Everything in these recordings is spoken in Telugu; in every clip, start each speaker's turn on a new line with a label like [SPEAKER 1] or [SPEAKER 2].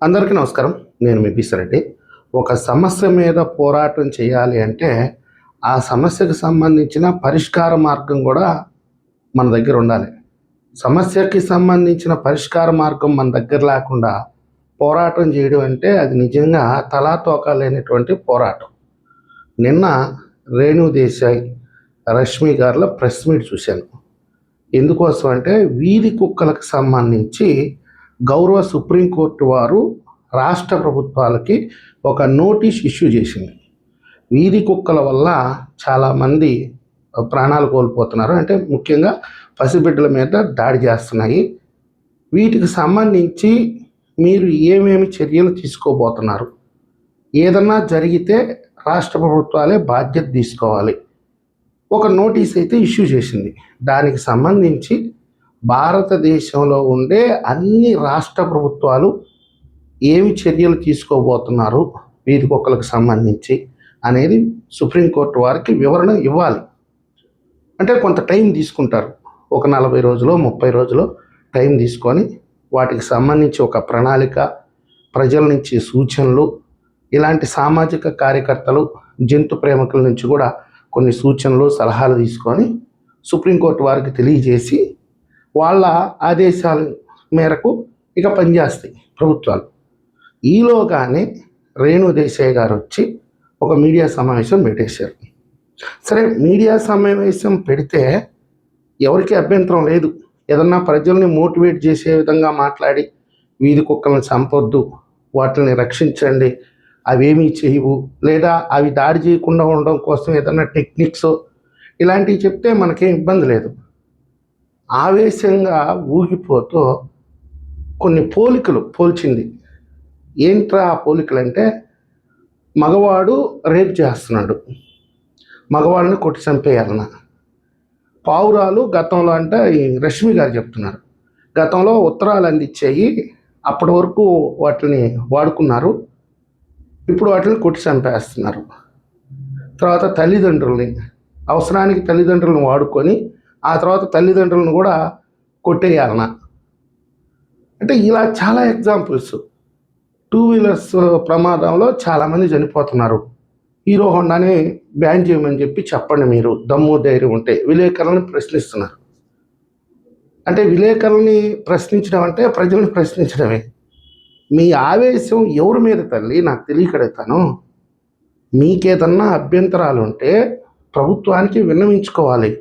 [SPEAKER 1] అందరికీ నమస్కారం. నేను మీ పిసిరెడ్డి. ఒక సమస్య మీద పోరాటం చేయాలి అంటే, ఆ సమస్యకు సంబంధించిన పరిష్కార మార్గం గూడా మన దగ్గర ఉండాలి. సమస్యకి సంబంధించిన పరిష్కార మార్గం మన దగ్గర లేకుండా పోరాటం చేయడం అంటే అది నిజంగా తలా తోకా లేనటువంటి పోరాటం. నిన్న రేణు దేశాయ్, రష్మి గారిలో ప్రెస్ మీట్ చూశాను. ఎందుకోసం అంటే వీధి కుక్కలకు సంబంధించి గౌరవ సుప్రీంకోర్టు వారు రాష్ట్ర ప్రభుత్వాలకి ఒక నోటీస్ ఇష్యూ చేసింది. వీధి కుక్కల వల్ల చాలామంది ప్రాణాలు కోల్పోతున్నారు. అంటే ముఖ్యంగా పసిబిడ్డల మీద దాడి చేస్తున్నాయి. వీటికి సంబంధించి మీరు ఏమేమి చర్యలు తీసుకోబోతున్నారు? ఏదన్నా జరిగితే రాష్ట్ర ప్రభుత్వాలే బాధ్యత తీసుకోవాలి. ఒక నోటీస్ అయితే ఇష్యూ చేసింది. దానికి సంబంధించి భారతదేశంలో ఉండే అన్ని రాష్ట్ర ప్రభుత్వాలు ఏమి చర్యలు తీసుకోబోతున్నారు వీధి కుక్కలకు సంబంధించి అనేది సుప్రీంకోర్టు వారికి వివరణ ఇవ్వాలి. అంటే కొంత టైం తీసుకుంటారు. ఒక 40 రోజులు 30 రోజులు టైం తీసుకొని వాటికి సంబంధించి ఒక ప్రణాళిక, ప్రజల నుంచి సూచనలు, ఇలాంటి సామాజిక కార్యకర్తలు, జంతు ప్రేమికుల నుంచి కూడా కొన్ని సూచనలు సలహాలు తీసుకొని సుప్రీంకోర్టు వారికి తెలియజేసి వాళ్ళ ఆదేశాల మేరకు ఇక పనిచేస్తాయి ప్రభుత్వాలు. ఈలోగానే రేణు దేశాయ్ గారు వచ్చి ఒక మీడియా సమావేశం పెట్టేశారు. సరే, మీడియా సమావేశం పెడితే ఎవరికి అభ్యంతరం లేదు. ఏదన్నా ప్రజల్ని మోటివేట్ చేసే విధంగా మాట్లాడి వీధి కుక్కలను చంపొద్దు, వాటిని రక్షించండి, అవేమీ చేయవు, లేదా అవి దాడి చేయకుండా ఉండడం కోసం ఏదన్నా టెక్నిక్స్ ఇలాంటివి చెప్తే మనకేం ఇబ్బంది లేదు. ఆవేశంగా ఊగిపోతూ కొన్ని పోలికలు పోల్చింది. ఏంట్రా ఆ పోలికలు అంటే, మగవాడు రేప్ చేస్తున్నాడు, మగవాడిని కొట్టి చంపేయాలన్న. పావురాలు గతంలో అంటే రష్మి గారు చెప్తున్నారు, గతంలో ఉత్తరాలు అందించేయి, అప్పటి వరకు వాటిని వాడుకున్నారు, ఇప్పుడు వాటిని కొట్టి చంపేస్తున్నారు. తర్వాత తల్లిదండ్రుల్ని, అవసరానికి తల్లిదండ్రులను వాడుకొని ఆ తర్వాత తల్లిదండ్రులను కూడా కొట్టేయాలన్న. అంటే ఇలా చాలా ఎగ్జాంపుల్స్. 2 వీలర్స్ ప్రమాదంలో చాలామంది చనిపోతున్నారు. హీరో హోండాని బ్యాన్ చేయమని చెప్పండి మీరు, దమ్ము ధైర్యం ఉంటే. విలేకరులను ప్రశ్నిస్తున్నారు. అంటే విలేకరులని ప్రశ్నించడం అంటే ప్రజలను ప్రశ్నించడమే. మీ ఆవేశం ఎవరి మీద తల్లి నాకు తెలియకడతాను. మీకేదన్నా అభ్యంతరాలు ఉంటే ప్రభుత్వానికి విన్నవించుకోవాలి.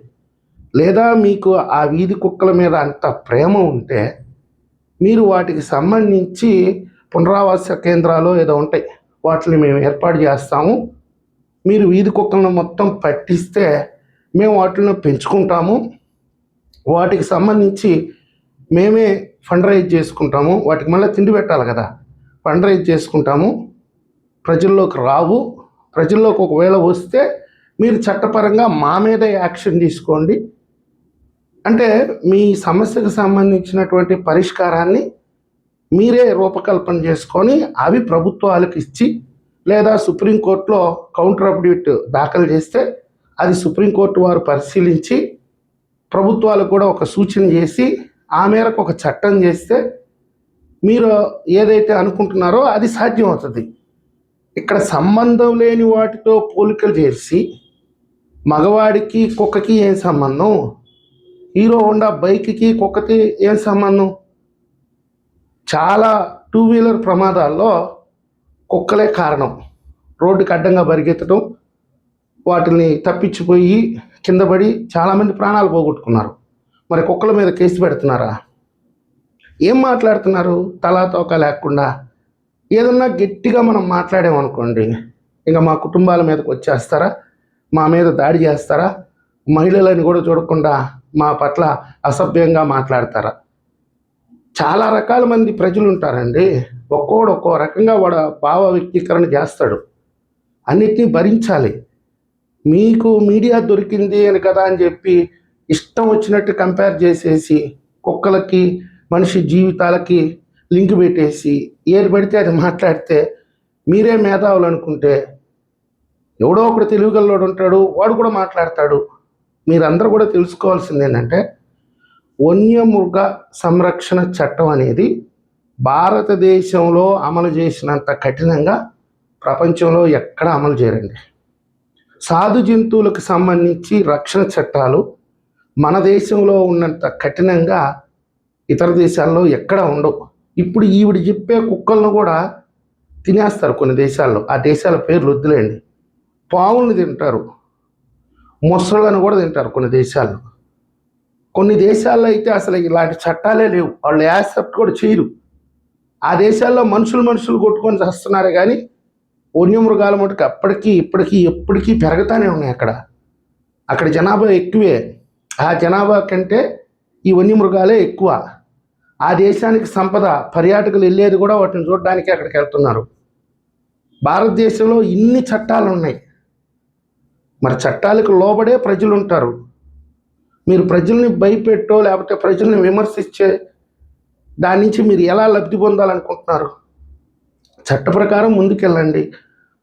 [SPEAKER 1] లేదా మీకు ఆ వీధి కుక్కల మీద అంత ప్రేమ ఉంటే మీరు వాటికి సంబంధించి పునరావాస కేంద్రాలు ఏదో ఉంటాయి, వాటిని మేము ఏర్పాటు చేస్తాము, మీరు వీధి కుక్కలను మొత్తం పట్టిస్తే మేము వాటిని పెంచుకుంటాము, వాటికి సంబంధించి మేమే ఫండ్ రైజ్ చేసుకుంటాము, వాటికి మళ్ళీ తిండి పెట్టాలి కదా, ఫండ్ రైజ్ చేసుకుంటాము, ప్రజల్లోకి రావు, ప్రజల్లోకి ఒకవేళ వస్తే మీరు చట్టపరంగా మా మీద యాక్షన్ తీసుకోండి. అంటే మీ సమస్యకు సంబంధించినటువంటి పరిష్కారాన్ని మీరే రూపకల్పన చేసుకొని అవి ప్రభుత్వాలకు ఇచ్చి, లేదా సుప్రీంకోర్టులో కౌంటర్ అఫిడవిట్ దాఖలు చేస్తే అది సుప్రీంకోర్టు వారు పరిశీలించి ప్రభుత్వాలకు కూడా ఒక సూచన చేసి ఆ మేరకు ఒక చట్టం చేస్తే మీరు ఏదైతే అనుకుంటున్నారో అది సాధ్యం అవుతుంది. ఇక్కడ సంబంధం లేని వాటితో పోలికలు చేసి మగవాడికి కుక్కకి ఏం సంబంధం, హీరో హోండా బైక్కి కుక్కకి ఏం సంబంధం? చాలా 2 వీలర్ ప్రమాదాల్లో కుక్కలే కారణం. రోడ్డుకి అడ్డంగా పరిగెత్తడం, వాటిని తప్పించిపోయి కింద పడి చాలామంది ప్రాణాలు పోగొట్టుకున్నారు. మరి కుక్కల మీద కేసు పెడుతున్నారా? ఏం మాట్లాడుతున్నారు తలా తోక లేకుండా? ఏదన్నా గట్టిగా మనం మాట్లాడామనుకోండి, ఇంకా మా కుటుంబాల మీదకి వచ్చేస్తారా, మా మీద దాడి చేస్తారా, మహిళలను కూడా చూడకుండా మా పట్ల అసభ్యంగా మాట్లాడతారా? చాలా రకాల మంది ప్రజలు ఉంటారండి. ఒక్కోడు ఒక్కో రకంగా వాడు భావ వ్యక్తీకరణ చేస్తాడు. అన్నిటినీ భరించాలి. మీకు మీడియా దొరికింది అని కదా అని చెప్పి ఇష్టం వచ్చినట్టు కంపేర్ చేసేసి కుక్కలకి మనిషి జీవితాలకి లింక్ పెట్టేసి ఏది పడితే అది మాట్లాడితే మీరే మేధావులు అనుకుంటే ఎవడో ఒకడు తెలివిగల్లోడు ఉంటాడు, వాడు కూడా మాట్లాడతాడు. మీరందరూ కూడా తెలుసుకోవాల్సింది ఏంటంటే, వన్యమృగ సంరక్షణ చట్టం అనేది భారతదేశంలో అమలు చేసినంత కఠినంగా ప్రపంచంలో ఎక్కడ అమలు చేయరండి. సాధు జంతువులకు సంబంధించి రక్షణ చట్టాలు మన దేశంలో ఉన్నంత కఠినంగా ఇతర దేశాల్లో ఎక్కడ ఉండవు. ఇప్పుడు ఈవిడ చెప్పే కుక్కలను కూడా తినేస్తారు కొన్ని దేశాల్లో. ఆ దేశాల పేర్లు వద్దులేండి. పావులను తింటారు, మొసళ్ళను కూడా తింటారు కొన్ని దేశాల్లో. కొన్ని దేశాల్లో అయితే అసలు ఇలాంటి చట్టాలే లేవు, వాళ్ళు యాక్సెప్ట్ కూడా చేయరు. ఆ దేశాల్లో మనుషులు కొట్టుకొని చేస్తున్నారు, కానీ వన్యమృగాల మటుకు అప్పటికీ ఇప్పటికీ ఎప్పటికీ పెరుగుతూనే ఉన్నాయి. అక్కడ జనాభా ఎక్కువే. ఆ జనాభా కంటే ఈ వన్యమృగాలే ఎక్కువ. ఆ దేశానికి సంపద, పర్యాటకులు వెళ్ళేది కూడా వాటిని చూడడానికి అక్కడికి వెళ్తున్నారు. భారతదేశంలో ఇన్ని చట్టాలు ఉన్నాయి, మరి చట్టాలకు లోబడే ప్రజలు ఉంటారు. మీరు ప్రజల్ని భయపెట్టో లేకపోతే ప్రజల్ని విమర్శించే దాని నుంచి మీరు ఎలా లబ్ధి పొందాలనుకుంటున్నారు? చట్ట ప్రకారం ముందుకెళ్ళండి,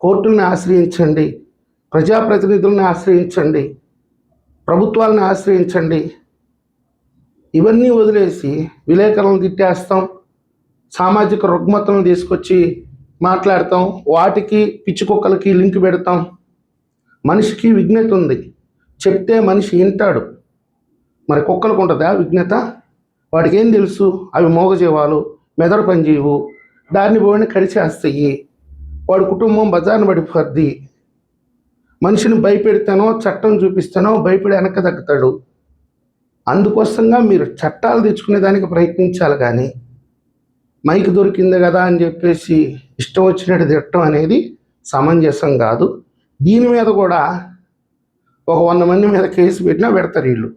[SPEAKER 1] కోర్టుల్ని ఆశ్రయించండి, ప్రజాప్రతినిధులను ఆశ్రయించండి, ప్రభుత్వాలను ఆశ్రయించండి. ఇవన్నీ వదిలేసి విలేకరులను తిట్టేస్తాం, సామాజిక రుగ్మతలను తీసుకొచ్చి మాట్లాడతాం, వాటికి పిచ్చి కుక్కలకి లింక్ పెడతాం. మనిషికి విజ్ఞత ఉంది, చెప్తే మనిషి వింటాడు. మరి కుక్కలకు ఉంటుందా విజ్ఞత? వాడికి ఏం తెలుసు? అవి మోగజీవాలు, మెదడు పనిచేయవు, దారిని పోయిన కరిచేస్తాయి, వాడి కుటుంబం బజారును పడిపోద్ది. మనిషిని భయపెడితేనో చట్టం చూపిస్తానో భయపడి వెనక తగ్గుతాడు. అందుకోసంగా మీరు చట్టాలు తెచ్చుకునే దానికి ప్రయత్నించాలి, కానీ మైక్ దొరికింది కదా అని చెప్పేసి ఇష్టం వచ్చినట్టు తిట్టడం అనేది సమంజసం కాదు. దీని మీద కూడా ఒక 100 మంది మీద కేసు పెట్టినా పెడతారు వీళ్ళు.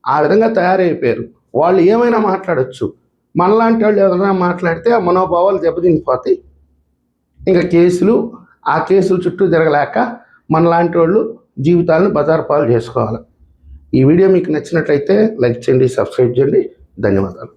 [SPEAKER 1] ఆ విధంగా తయారైపోయారు. వాళ్ళు ఏమైనా మాట్లాడచ్చు, మనలాంటి వాళ్ళు ఎవరైనా మాట్లాడితే ఆ మనోభావాలు దెబ్బతినిపోతాయి. ఇంకా ఆ కేసులు చుట్టూ తిరగలేక మనలాంటి వాళ్ళు జీవితాలను బజారు పాలు చేసుకోవాలి. ఈ వీడియో మీకు నచ్చినట్లయితే లైక్ చేయండి, సబ్స్క్రైబ్ చేయండి. ధన్యవాదాలు.